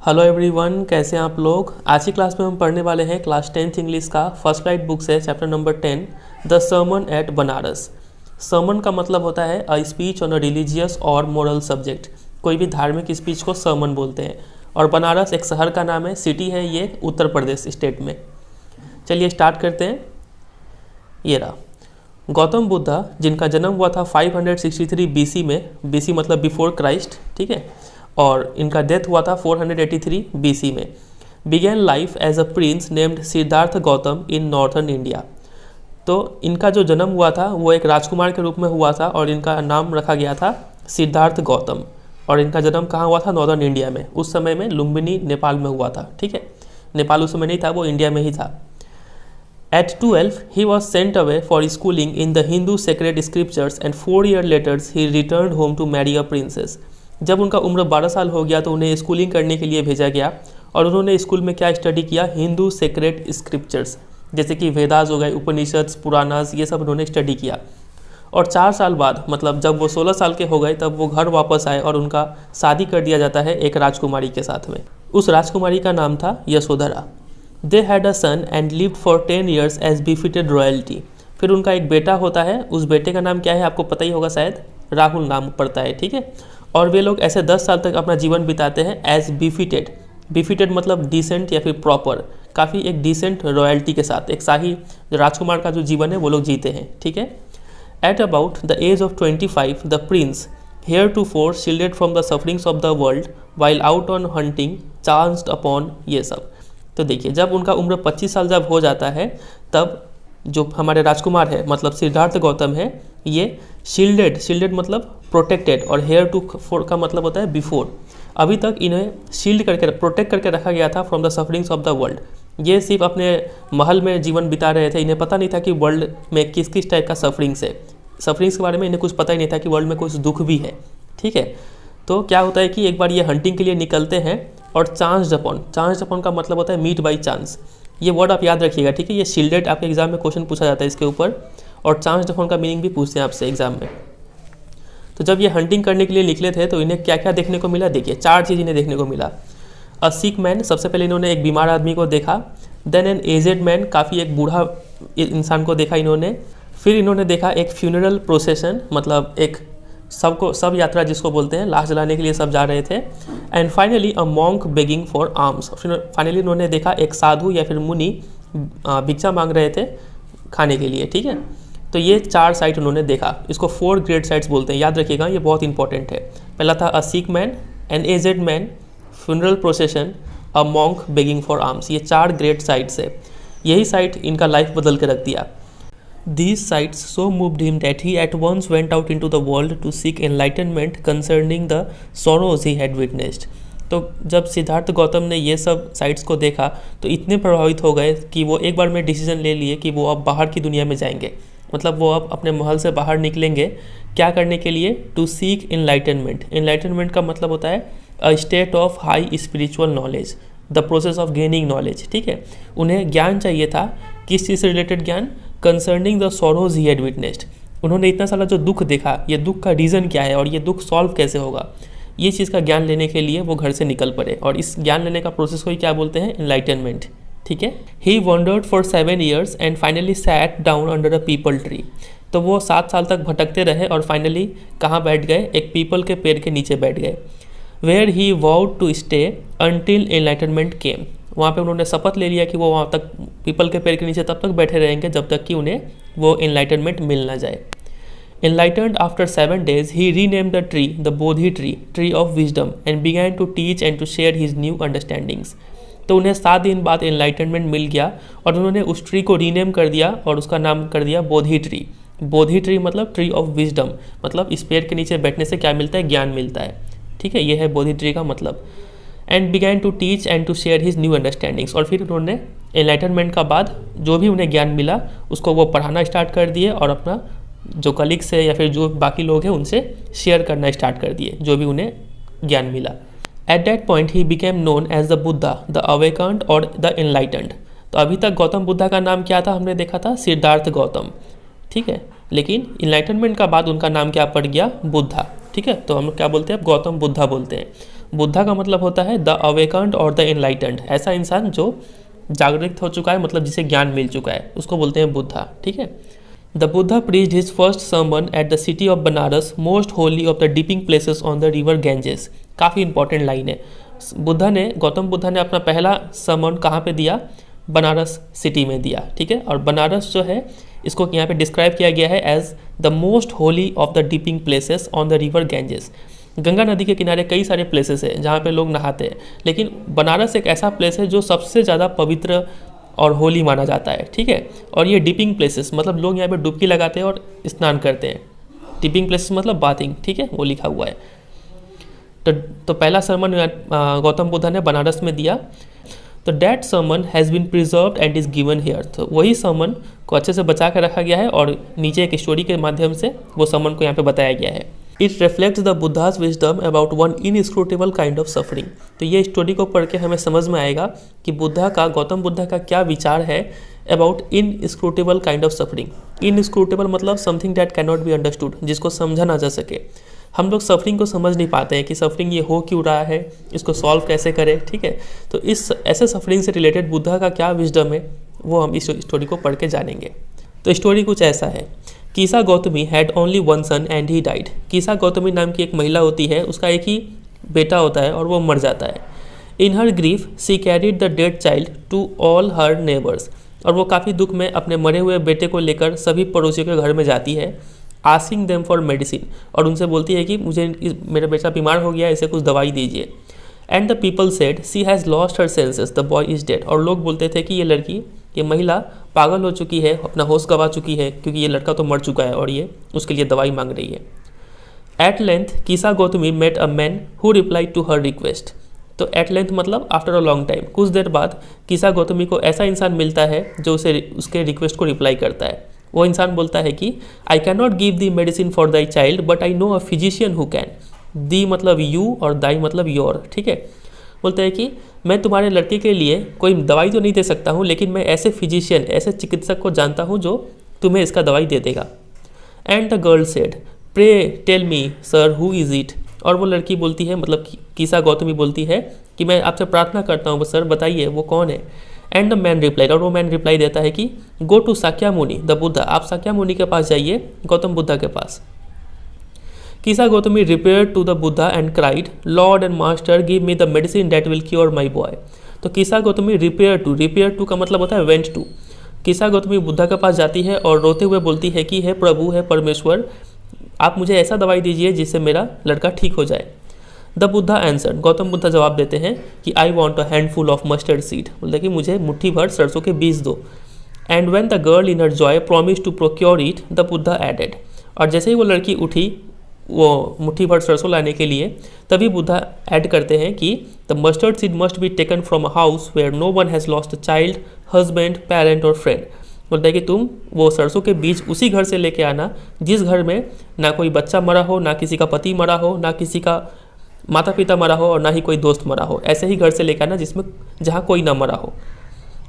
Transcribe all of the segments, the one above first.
Hello everyone, कैसे हैं आप लोग। आज की क्लास में हम पढ़ने वाले हैं क्लास 10th इंग्लिश का फर्स्ट लाइट बुक से chapter number 10 the sermon at Benares. Sermon का मतलब होता है a speech on a religious और मोरल सब्जेक्ट। कोई भी धार्मिक स्पीच को सर्मन बोलते हैं। और बनारस एक शहर का नाम है, सिटी है ये उत्तर प्रदेश स्टेट में। चलिए स्टार्ट करते हैं। ये रहा गौतम बुद्धा, जिनका जन्म हुआ था 563 BC में। BC मतलब बिफोर क्राइस्ट, ठीक है। और इनका डेथ हुआ था 483 BC में। Began life as a prince named Siddhartha Gautam in northern India. तो इनका जो जन्म हुआ था वो एक राजकुमार के रूप में हुआ था और इनका नाम रखा गया था सिद्धार्थ गौतम। और इनका जन्म कहाँ हुआ था? नॉर्दर्न इंडिया में। उस समय में लुम्बिनी नेपाल में हुआ था, ठीक है। नेपाल उस समय नहीं था, वो इंडिया में ही था। At 12, he was sent away for schooling in the Hindu sacred scriptures and 4 years later he returned home to marry a princess. जब उनका उम्र 12 साल हो गया तो उन्हें स्कूलिंग करने के लिए भेजा गया और उन्होंने स्कूल में क्या स्टडी किया? हिंदू सेक्रेड स्क्रिप्चर्स, जैसे कि वेदास हो गए, उपनिषद, पुराणास, ये सब उन्होंने स्टडी किया। और 4 साल बाद, मतलब जब वो 16 साल के हो गए, तब वो घर वापस आए और उनका शादी कर दिया जाता है एक राजकुमारी के साथ में। उस राजकुमारी का नाम था Yashodhara. They had a son and lived for 10 years as befitted royalty. फिर उनका एक बेटा होता है, उस बेटे का नाम क्या है आपको पता ही होगा शायद, राहुल नाम पड़ता है, ठीक है। और वे लोग ऐसे 10 साल तक अपना जीवन बिताते हैं एज बिफिटेड। बिफिटेड मतलब डिसेंट या फिर प्रॉपर, काफ़ी एक डिसेंट रॉयल्टी के साथ एक शाही राजकुमार का जो जीवन है वो लोग जीते हैं, ठीक है। At about the age of 25 the prince heretofore shielded from the sufferings of the world while out on hunting chanced upon ये सब। तो देखिए, जब उनका उम्र 25 साल जब हो जाता है, तब जो हमारे राजकुमार है मतलब सिद्धार्थ गौतम है, ये शील्डेड मतलब प्रोटेक्टेड, और हेयर टू फोर का मतलब होता है बिफोर। अभी तक इन्हें शील्ड करके प्रोटेक्ट करके रखा गया था from the sufferings of the world. ये सिर्फ अपने महल में जीवन बिता रहे थे, इन्हें पता नहीं था कि वर्ल्ड में किस किस टाइप का सफरिंग्स है। सफरिंग्स के बारे में इन्हें कुछ पता ही नहीं था कि वर्ल्ड में कुछ दुख भी है, ठीक है। तो क्या होता है कि एक बार ये हंटिंग के लिए निकलते हैं और चांस्ड अपॉन का मतलब होता है मीट बाई चांस। ये वर्ड आप याद रखिएगा, ठीक है। ये शील्डेड आपके एग्जाम में क्वेश्चन पूछा जाता है इसके ऊपर, और चांस्ड अपॉन का मीनिंग भी पूछते हैं आपसे एग्जाम में। तो जब ये हंटिंग करने के लिए निकले थे तो इन्हें क्या क्या देखने को मिला? देखिए, 4 चीज़ इन्हें देखने को मिला। अ सिक मैन, सबसे पहले इन्होंने एक बीमार आदमी को देखा। देन एन एजेड मैन, काफ़ी एक बूढ़ा इंसान को देखा इन्होंने। फिर इन्होंने देखा एक फ्यूनरल प्रोसेशन, मतलब एक सब यात्रा जिसको बोलते हैं, लाश जलाने के लिए सब जा रहे थे। And finally a monk begging for arms. Finally इन्होंने देखा एक साधु या फिर मुनि भिक्षा मांग रहे थे खाने के लिए, ठीक है। तो ये 4 साइट उन्होंने देखा। इसको 4 ग्रेट साइट्स बोलते हैं, याद रखिएगा, ये बहुत इंपॉर्टेंट है। पहला था a sick man, an aged man, funeral procession, a monk begging for alms. ये 4 ग्रेट साइट्स है। यही साइट इनका लाइफ बदल के रख दिया। These sights so moved him that he at once went out into the world to seek enlightenment concerning the sorrows he had witnessed. तो जब सिद्धार्थ गौतम ने ये सब साइट्स को देखा तो इतने प्रभावित हो गए कि वो एक बार में डिसीजन ले लिए कि वो अब बाहर की दुनिया में जाएंगे। मतलब वो अब अपने महल से बाहर निकलेंगे, क्या करने के लिए? To seek enlightenment. इनलाइटनमेंट का मतलब होता है a state of high spiritual knowledge, the process of gaining knowledge, ठीक है। उन्हें ज्ञान चाहिए था, किस चीज़ से रिलेटेड ज्ञान? Concerning the sorrows he had witnessed. उन्होंने इतना सारा जो दुख देखा, ये दुख का रीज़न क्या है और ये दुख सॉल्व कैसे होगा, ये चीज़ का ज्ञान लेने के लिए वो घर से निकल पड़े। और इस ज्ञान लेने का प्रोसेस को ही क्या बोलते हैं? एनलाइटनमेंट, ठीक है। He wandered for 7 years and finally sat down under a peepal tree. तो वो 7 साल तक भटकते रहे और फाइनली कहाँ बैठ गए? एक पीपल के पेड़ के नीचे बैठ गए। Where he vowed to stay until enlightenment came. वहाँ पे उन्होंने शपथ ले लिया कि वो वहाँ तक पीपल के पेड़ के नीचे तब तक बैठे रहेंगे जब तक कि उन्हें वो एनलाइटनमेंट मिल ना जाए। Enlightened after 7 days he renamed the tree the Bodhi tree, tree of wisdom, and began to teach and to share his new understandings. तो उन्हें 7 दिन बाद एनलाइटनमेंट मिल गया और उन्होंने उस ट्री को रीनेम कर दिया और उसका नाम कर दिया बोधि ट्री। बोधि ट्री मतलब ट्री ऑफ विजडम, मतलब इस पेड़ के नीचे बैठने से क्या मिलता है? ज्ञान मिलता है, ठीक है। यह है बोधि ट्री का मतलब। And began to teach and to share his new understandings. और फिर उन्होंने एनलाइटनमेंट का बाद जो भी उन्हें ज्ञान मिला उसको वो पढ़ाना स्टार्ट कर दिए और अपना जो कलीग्स है या फिर जो बाकी लोग हैं उनसे शेयर करना स्टार्ट कर दिए जो भी उन्हें ज्ञान मिला। At that point he became known as the Buddha, the awakened और द एनलाइटेंड। तो अभी तक गौतम बुद्धा का नाम क्या था? हमने देखा था सिद्धार्थ गौतम, ठीक है। लेकिन इनलाइटनमेंट का बाद उनका नाम क्या पड़ गया? बुद्धा, ठीक है। तो हम क्या बोलते हैं? अब गौतम बुद्धा बोलते हैं। बुद्धा का मतलब होता है द अवेकन्ड और द एनलाइटेंड, ऐसा इंसान जो जागृत हो चुका है, मतलब जिसे ज्ञान मिल चुका है, उसको बोलते हैं बुद्धा। ठीक है। The Buddha preached his first sermon at the city of Banaras, most holy of the dipping places on the river Ganges. काफ़ी इंपॉर्टेंट लाइन है। गौतम बुद्धा ने अपना पहला सर्मन कहाँ पे दिया? बनारस सिटी में दिया। ठीक है। और बनारस जो है इसको यहाँ पे डिस्क्राइब किया गया है as the most holy of the dipping places on the river Ganges. Ganga नदी के किनारे कई सारे प्लेसेस हैं जहाँ पे लोग नहाते हैं, लेकिन बनारस एक ऐसा प्लेस है जो सबसे ज़्यादा पवित्र और होली माना जाता है। ठीक है। और ये डिपिंग प्लेसेस मतलब लोग यहाँ पे डुबकी लगाते हैं और स्नान करते हैं। डिपिंग प्लेसेस मतलब बाथिंग। ठीक है, वो लिखा हुआ है। तो पहला सर्मन गौतम बुद्धा ने बनारस में दिया। तो that sermon has been preserved and is given here. तो वही सर्मन को अच्छे से बचा कर रखा गया है और नीचे एक स्टोरी के माध्यम से वो सर्मन को यहाँ पे बताया गया है। It reflects the Buddha's wisdom about one inscrutable kind of suffering. तो ये स्टोरी को पढ़ के हमें समझ में आएगा कि गौतम बुद्धा का क्या विचार है about inscrutable kind of suffering. Inscrutable मतलब something that can not be understood, जिसको समझा ना जा सके। हम लोग सफरिंग को समझ नहीं पाते हैं कि सफरिंग ये हो क्यों रहा है, इसको सॉल्व कैसे करें। ठीक है। तो इस ऐसे सफरिंग से रिलेटेड बुद्धा का क्या विजडम है वो हम इस स्टोरी को पढ़ के जानेंगे। तो स्टोरी कुछ ऐसा है। Kisa Gotami had only one son and he died. Kisa Gotami नाम की एक महिला होती है, उसका एक ही बेटा होता है और वो मर जाता है। In her grief she carried the dead child to all her neighbours. और वो काफ़ी दुख में अपने मरे हुए बेटे को लेकर सभी पड़ोसियों के घर में जाती है। आस्किंग देम फॉर मेडिसिन, और उनसे बोलती है कि मेरा बेटा बीमार हो गया है, इसे कुछ दवाई दीजिए। And the people said she has lost her senses, the boy is dead. और लोग बोलते थे कि ये महिला पागल हो चुकी है, अपना होश गंवा चुकी है, क्योंकि ये लड़का तो मर चुका है और ये उसके लिए दवाई मांग रही है। At length Kisa Gotami met a man who replied to her request. तो एट लेंथ मतलब आफ्टर अ लॉन्ग टाइम, कुछ देर बाद कीसा गौतमी को ऐसा इंसान मिलता है जो उसके रिक्वेस्ट को रिप्लाई करता है। वो इंसान बोलता है कि I can not give the medicine for thy child but I know a physician who can. Thee मतलब यू और दाई मतलब योर। ठीक है। बोलते हैं कि मैं तुम्हारे लड़के के लिए कोई दवाई तो नहीं दे सकता हूँ, लेकिन मैं ऐसे फिजिशियन, ऐसे चिकित्सक को जानता हूँ जो तुम्हें इसका दवाई दे देगा। And the girl said pray tell me sir who is it. और वो लड़की बोलती है, मतलब कीसा गौतमी बोलती है कि मैं आपसे प्रार्थना करता हूँ सर, बताइए वो कौन है। एंड द मैन रिप्लाइड, और वो मैन रिप्लाई देता है कि go to Shakyamuni the Buddha. आप साक्यामुनि के पास जाइए, गौतम बुद्धा के पास। Kisa Gotami repair to the Buddha and cried lord and master give me the medicine that will cure my boy. तो कीसा गौतमी रिपेयर टू का मतलब होता है वेंट टू। कीसा गौतमी बुद्धा के पास जाती है और रोते हुए बोलती है कि हे प्रभु, हे परमेश्वर, आप मुझे ऐसा दवाई दीजिए जिससे मेरा लड़का ठीक हो जाए। द बुद्धा आंसर्ड, गौतम बुद्धा जवाब देते हैं कि I want a handful of mustard seed. बोलते कि मुझे मुट्ठी भर सरसों के बीज दो। And when the girl in her joy promise to procure it the Buddha added. और जैसे ही वो लड़की उठी वो मुट्ठी भर सरसों लाने के लिए, तभी बुद्धा ऐड करते हैं कि the mustard seed must be taken from a house where no one has lost a child, husband, parent और फ्रेंड। बोलता है कि तुम वो सरसों के बीज उसी घर से लेके आना जिस घर में ना कोई बच्चा मरा हो, ना किसी का पति मरा हो, ना किसी का माता पिता मरा हो और ना ही कोई दोस्त मरा हो। ऐसे ही घर से लेकर आना जहाँ कोई ना मरा हो।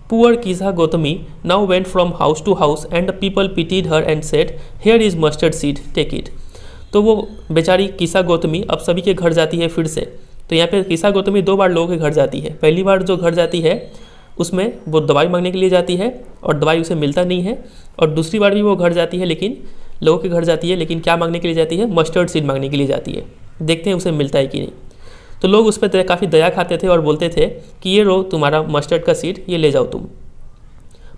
Poor Kisa Gotami now went from house to house and the people pitied her and said here is mustard seed, take it. तो वो बेचारी कीसा गौतमी अब सभी के घर जाती है फिर से। तो यहाँ पे कीसा गौतमी 2 बार लोगों के घर जाती है। पहली बार जो घर जाती है उसमें वो दवाई मांगने के लिए जाती है और दवाई उसे मिलता नहीं है। और दूसरी बार भी वो घर जाती है, लेकिन लोगों के घर जाती है, लेकिन क्या मांगने के लिए जाती है? मस्टर्ड सीड मांगने के लिए जाती है। देखते हैं उसे मिलता है कि नहीं। तो लोग उस पर काफ़ी दया खाते थे और बोलते थे कि ये रो तुम्हारा मस्टर्ड का सीड, ये ले जाओ तुम।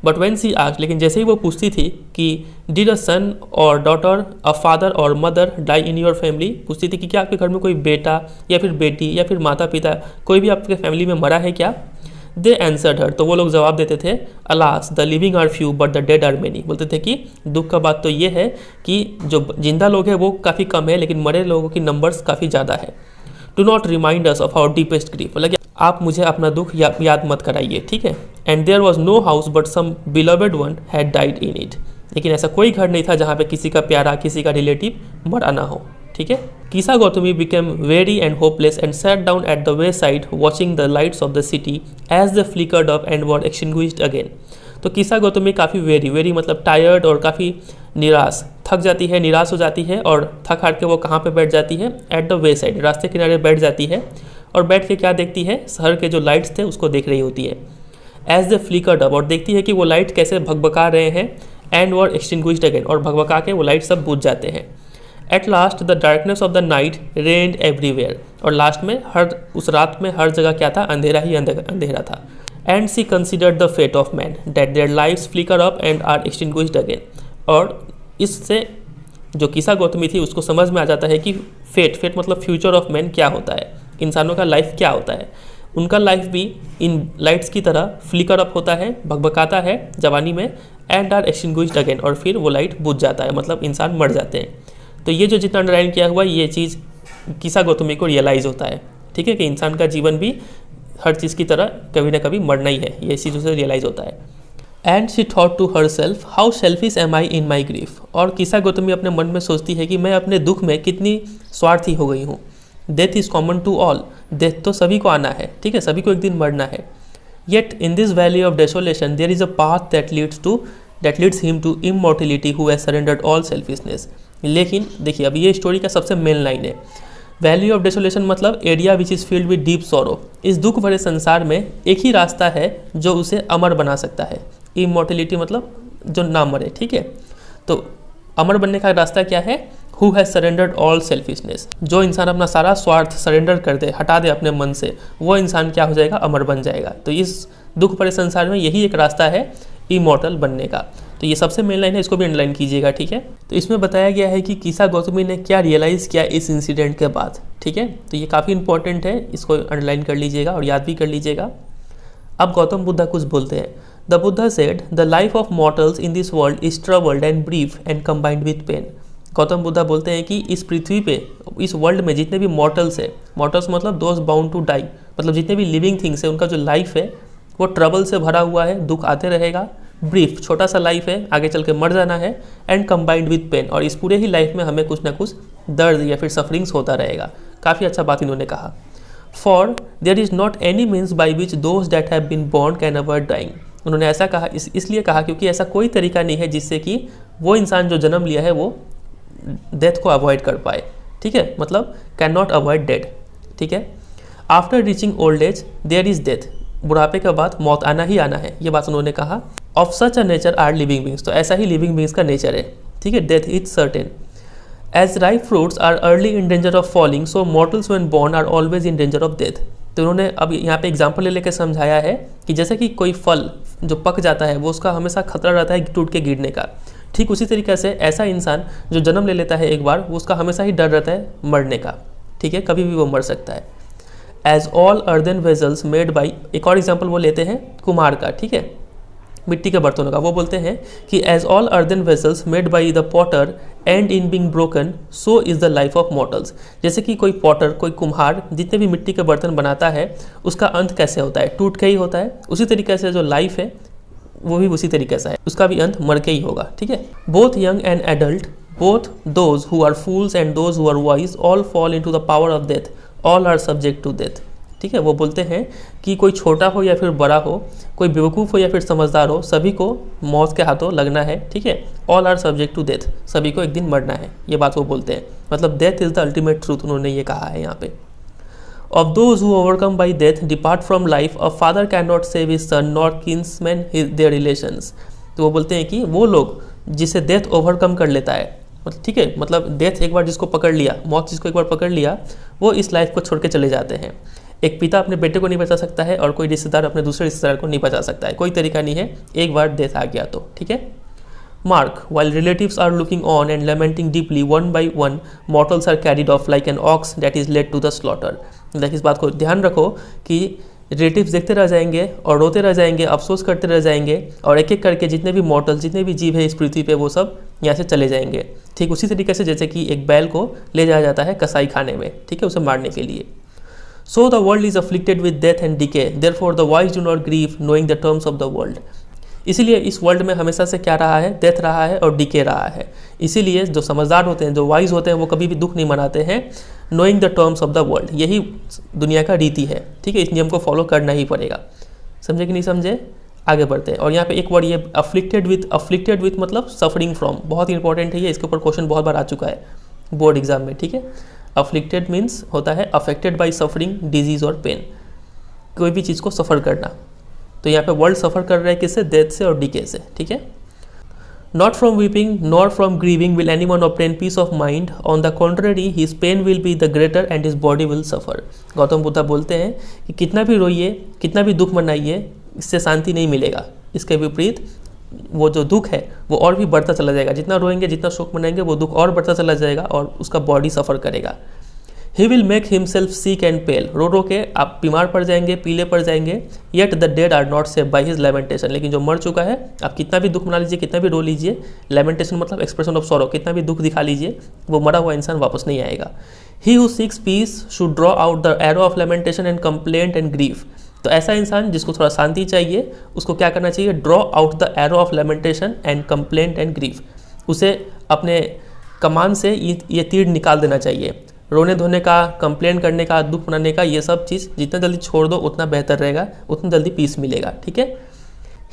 बट व्हेन सी आस्क्ड, लेकिन जैसे ही वो पूछती थी कि डिड अ सन और डॉटर, अ फादर और mother die in your family, पूछती थी कि क्या आपके घर में कोई बेटा या फिर बेटी या फिर माता पिता कोई भी आपके फैमिली में मरा है क्या? दे आंसर्ड हर, तो वो लोग जवाब देते थे alas the living are few but the dead are many. बोलते थे कि दुख का बात तो ये है कि जो जिंदा लोग हैं वो काफ़ी कम है, लेकिन मरे लोगों की नंबर्स काफ़ी ज़्यादा है। Do not remind us of our deepest grief, मतलब आप मुझे अपना दुख याद मत कराइए, ठीक है। And there was no house but some beloved one had died in it, लेकिन ऐसा कोई घर नहीं था जहाँ पे किसी का प्यारा, किसी का रिलेटिव मरा ना हो, ठीक है। Kisa Gotami became weary and hopeless and sat down at the way side watching the lights of the city as they flickered up and were extinguished again. तो कीसा गौतमी काफ़ी वेरी मतलब टायर्ड और काफ़ी निराश, थक जाती है, निराश हो जाती है और थक हार के वो कहाँ पे बैठ जाती है? एट द वे साइड, रास्ते किनारे बैठ जाती है और बैठ के क्या देखती है, शहर के जो लाइट्स थे उसको देख रही होती है। एज द फ्लिकर्ड अप, और देखती है कि वो लाइट कैसे भगभगा रहे हैं, एंड वर एक्सटिंग्विश्ड अगेन, और भगभगा के वो लाइट सब बुझ जाते हैं। At last the darkness of the night rained everywhere, और लास्ट में उस रात में हर जगह क्या था, अंधेरा ही अंधेरा था। And she considered the fate of man that their lives flicker up and are extinguished again, और इससे जो किसा गौतमी थी उसको समझ में आ जाता है कि फेट मतलब फ्यूचर ऑफ मैन क्या होता है, इंसानों का लाइफ क्या होता है। उनका लाइफ भी इन लाइट्स की तरह फ्लिकर अप होता है, भगभगाता है जवानी में, एंड आर एक्सटिंग्विश्ड अगेन, और फिर वो लाइट बुझ जाता है, मतलब इंसान मर जाते हैं। तो ये जो जितना अंडरलाइन किया हुआ ये चीज़ किसा गौतमी को रियलाइज़ होता है, ठीक है, कि इंसान का जीवन भी हर चीज़ की तरह कभी ना कभी मरना ही है, ये चीज़ उसे रियलाइज़ होता है। And she thought to herself how selfish am I in my grief, और किसा गौतमी अपने मन में सोचती है कि मैं अपने दुख में कितनी स्वार्थी हो गई हूँ। Death is common to all, death तो सभी को आना है, ठीक है, सभी को एक दिन मरना है। Yet in this valley of desolation there is a path that leads him to immortality who has surrendered all selfishness. लेकिन देखिए अब ये स्टोरी का सबसे मेन लाइन है, वैली ऑफ डेसोलेशन मतलब area which is filled with deep sorrow. इस दुख भरे संसार में एक ही रास्ता है जो उसे अमर बना सकता है। इमॉर्टिलिटी मतलब जो ना मरे, ठीक है, तो अमर बनने का रास्ता क्या है, who has surrendered all selfishness, जो इंसान अपना सारा स्वार्थ सरेंडर कर दे, हटा दे अपने मन से, वो इंसान क्या हो जाएगा, अमर बन जाएगा। तो इस दुख भरे संसार में यही एक रास्ता है इमॉर्टल बनने का। तो ये सबसे मेन लाइन है, इसको भी अंडरलाइन कीजिएगा, ठीक है। तो इसमें बताया गया है कि किसा गौतमी ने क्या रियलाइज़ किया इस इंसिडेंट के बाद, ठीक है। तो ये काफ़ी इंपॉर्टेंट है, इसको अंडरलाइन कर लीजिएगा और याद भी कर लीजिएगा। अब गौतम बुद्धा कुछ बोलते हैं। The Buddha said the life of mortals in this world is troubled and brief and combined with pain. Gautam Buddha बोलते हैं कि इस पृथ्वी पे, इस वर्ल्ड में जितने भी मॉर्टल्स है, मॉर्टल्स मतलब दोज बाउंड टू डाई, मतलब जितने भी लिविंग थिंग्स है, उनका जो लाइफ है वो ट्रबल से भरा हुआ है, दुख आते रहेगा। ब्रीफ छोटा सा लाइफ है, आगे चल के मर जाना है। एंड कंबाइंड विथ पेन, और इस पूरे ही लाइफ में हमें कुछ ना कुछ दर्द या फिर सफरिंग्स होता रहेगा। काफ़ी अच्छा बात इन्होंने कहा। For there is not any means by which those that have been born can avoid dying. उन्होंने ऐसा कहा इसलिए कहा क्योंकि ऐसा कोई तरीका नहीं है जिससे कि वो इंसान जो जन्म लिया है वो डेथ को अवॉइड कर पाए, ठीक है, मतलब कैन नॉट अवॉइड डेथ, ठीक है। After reaching old age there is death, बुढ़ापे के बाद मौत आना ही आना है, ये बात उन्होंने कहा। Of such a nature are living beings, तो ऐसा ही लिविंग बींग्स का नेचर है, ठीक है। Death is certain. As ripe fruits are early in danger of falling, so mortals when born are always in danger of death. तो उन्होंने अब यहाँ पे एग्जाम्पल ले लेकर समझाया है कि जैसे कि कोई फल जो पक जाता है वो उसका हमेशा खतरा रहता है टूट के गिरने का, ठीक उसी तरीके से ऐसा इंसान जो जन्म ले लेता है एक बार, वो उसका हमेशा ही डर रहता है मरने का, ठीक है, कभी भी वो मर सकता है। As all earthen vessels made by, एक और एग्जाम्पल वो लेते हैं कुम्हार का, ठीक है, मिट्टी के बर्तनों का। वो बोलते हैं कि as all earthen vessels made by the potter end in being broken, so is the life of mortals. जैसे कि कोई पॉटर, कोई कुम्हार जितने भी मिट्टी के बर्तन बनाता है उसका अंत कैसे होता है, टूट के ही होता है, उसी तरीके से जो लाइफ है वो भी उसी तरीके से है, उसका भी अंत मर के ही होगा, ठीक है। Both young and adult, both those who are fools and those who are wise, all fall into the power of death, all are subject to death, ठीक है। वो बोलते हैं कि कोई छोटा हो या फिर बड़ा हो, कोई बेवकूफ़ हो या फिर समझदार हो, सभी को मौत के हाथों लगना है, ठीक है। All are subject to death, सभी को एक दिन मरना है, ये बात वो बोलते हैं। मतलब death is the ultimate truth, उन्होंने ये कहा है यहाँ पे। Of those who overcome by death depart from life, a father can not save his son not kinsman their relations. तो वो बोलते हैं कि वो लोग जिसे डेथ ओवरकम कर लेता है, ठीक है, मतलब डेथ एक बार जिसको पकड़ लिया, मौत जिसको एक बार पकड़ लिया, वो इस लाइफ को छोड़ के चले जाते हैं। एक पिता अपने बेटे को नहीं बचा सकता है और कोई रिश्तेदार अपने दूसरे रिश्तेदार को नहीं बचा सकता है, कोई तरीका नहीं है, एक बार डेथ आ गया तो, ठीक है। Mark, while relatives are looking on and lamenting deeply, one by one mortals are carried off like an ox that is led to the slaughter। इस बात को ध्यान रखो कि रिलेटिव्स देखते रह जाएंगे और रोते रह जाएंगे, अफसोस करते रह जाएंगे, और एक एक करके जितने भी मॉर्टल्स, जितने भी जीव है इस पृथ्वी पे, वो सब यहाँ से चले जाएंगे, ठीक उसी तरीके से जैसे कि एक बैल को ले जाया जाता है कसाई खाने में, ठीक है, उसे मारने के लिए। So the world is afflicted with death and decay, therefore the wise do not grieve knowing the terms of the world। इसीलिए इस वर्ल्ड में हमेशा से क्या रहा है, डेथ रहा है और डिके रहा है। इसीलिए जो समझदार होते हैं, जो वाइज होते हैं, वो कभी भी दुख नहीं मनाते हैं, knowing the terms of the world, यही दुनिया का रीति है, ठीक है। इस नियम को फॉलो करना ही पड़ेगा, समझे कि नहीं समझे, आगे बढ़ते हैं। और यहाँ पे एक वर्ड ये अफ्लिक्टेड विथ मतलब सफरिंग फ्रॉम, बहुत इंपॉर्टेंट है ये, इसके ऊपर क्वेश्चन बहुत बार आ चुका है बोर्ड एग्जाम में, ठीक है। अफ्लिक्टेड मीन्स होता है अफेक्टेड बाई सफरिंग, डिजीज और पेन, कोई भी चीज़ को सफ़र करना। तो यहाँ पे वर्ल्ड सफ़र कर रहा है किससे? डेथ से और डिके से, ठीक है। Not from weeping nor from grieving will any one obtain peace of mind, on the contrary his pain will be the greater and his body will suffer. Gautam Buddha बोलते हैं कि कितना भी रोइए, कितना भी दुख मनाइए, इससे शांति नहीं मिलेगा। इसके विपरीत वो जो दुख है वो और भी बढ़ता चला जाएगा। जितना रोएंगे, जितना शोक मनाएंगे, वो दुख और बढ़ता चला जाएगा और उसका बॉडी सफ़र करेगा। He will make himself sick and pale, रो रो के आप बीमार पड़ जाएंगे, पीले पड़ जाएंगे। Yet the dead are not saved by his lamentation, लेकिन जो मर चुका है, आप कितना भी दुख मना लीजिए, कितना भी रो लीजिए, लेमेंटेशन मतलब एक्सप्रेशन ऑफ सॉरो, कितना भी दुख दिखा लीजिए, वो मरा हुआ इंसान वापस नहीं आएगा। He who seeks peace should draw out the arrow of lamentation and complaint and grief. तो ऐसा इंसान जिसको थोड़ा शांति चाहिए, उसको क्या करना चाहिए? Draw out the arrow of lamentation and complaint and grief. उसे अपने कमान से ये तीर निकाल देना चाहिए। रोने धोने का, कंप्लेन करने का, दुख मनाने का, ये सब चीज़ जितना जल्दी छोड़ दो उतना बेहतर रहेगा, उतना जल्दी पीस मिलेगा, ठीक है।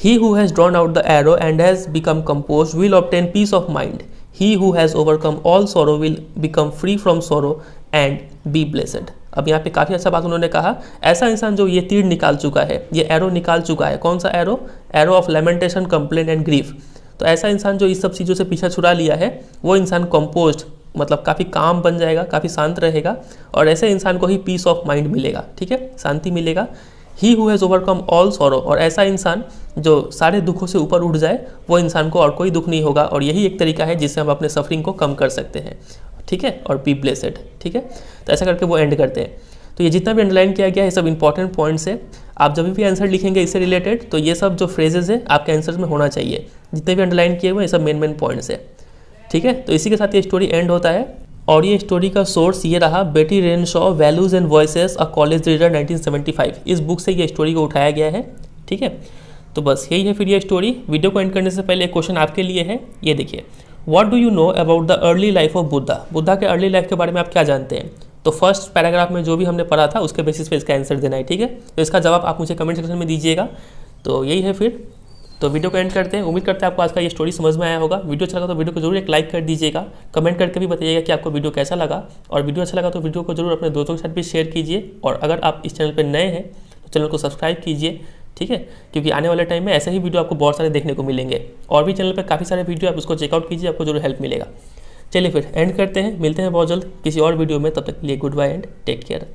He who has drawn out the arrow and has become composed will obtain peace of mind. He who has overcome all sorrow will become free from sorrow and be blessed. अब यहाँ पे काफ़ी अच्छा बात उन्होंने कहा, ऐसा इंसान जो ये तीर निकाल चुका है, ये एरो निकाल चुका है। कौन सा arrow? Arrow of lamentation, complain and grief. तो ऐसा इंसान जो इस सब चीज़ों से पीछा छुड़ा लिया है, वो इंसान कंपोज्ड मतलब काफ़ी काम बन जाएगा, काफ़ी शांत रहेगा, और ऐसे इंसान को ही पीस ऑफ माइंड मिलेगा, ठीक है, शांति मिलेगा। ही who has overcome all sorrow, और ऐसा इंसान जो सारे दुखों से ऊपर उठ जाए, वो इंसान को और कोई दुख नहीं होगा। और यही एक तरीका है जिससे हम अपने सफरिंग को कम कर सकते हैं, ठीक है, और बी ब्लेसेड, ठीक है। तो ऐसा करके वो एंड करते हैं। तो ये जितना भी अंडरलाइन किया गया है, सब इंपॉर्टेंट पॉइंट्स है। आप जब भी आंसर लिखेंगे इससे रिलेटेड, तो ये सब जो फ्रेजेस है आपके आंसर में होना चाहिए। जितने भी अंडरलाइन किए हुए ये सब मेन पॉइंट्स है, ठीक है। तो इसी के साथ ये स्टोरी एंड होता है। और ये स्टोरी का सोर्स ये रहा बेटी Renshaw, values and voices, a college reader 1975। इस बुक से ये स्टोरी को उठाया गया है, ठीक है। तो बस यही है फिर ये स्टोरी। वीडियो को एंड करने से पहले एक क्वेश्चन आपके लिए है, ये देखिए। What do you know about the early life of Buddha? Buddha के अर्ली लाइफ के बारे में आप क्या जानते हैं? तो फर्स्ट पैराग्राफ में जो भी हमने पढ़ा था उसके बेसिस पे इसका आंसर देना है, ठीक है। तो इसका जवाब आप मुझे कमेंट सेक्शन में दीजिएगा। तो यही है फिर, तो वीडियो को एंड करते हैं। उम्मीद करते हैं आपको आज का ये स्टोरी समझ में आया होगा। वीडियो अच्छा लगा तो वीडियो को जरूर एक लाइक कर दीजिएगा। कमेंट करके भी बताइएगा कि आपको वीडियो कैसा लगा, और वीडियो अच्छा लगा तो वीडियो को जरूर अपने दोस्तों के साथ भी शेयर कीजिए। और अगर आप इस चैनल पर नए हैं तो चैनल को सब्सक्राइब कीजिए, ठीक है, क्योंकि आने वाले टाइम में ऐसे ही वीडियो आपको बहुत सारे देखने को मिलेंगे। और भी चैनल पर काफ़ी सारे वीडियो, आप उसको चेकआउट कीजिए, आपको जरूर हेल्प मिलेगा। चलिए फिर एंड करते हैं, मिलते हैं बहुत जल्द किसी और वीडियो में। तब तक के लिए goodbye and take care.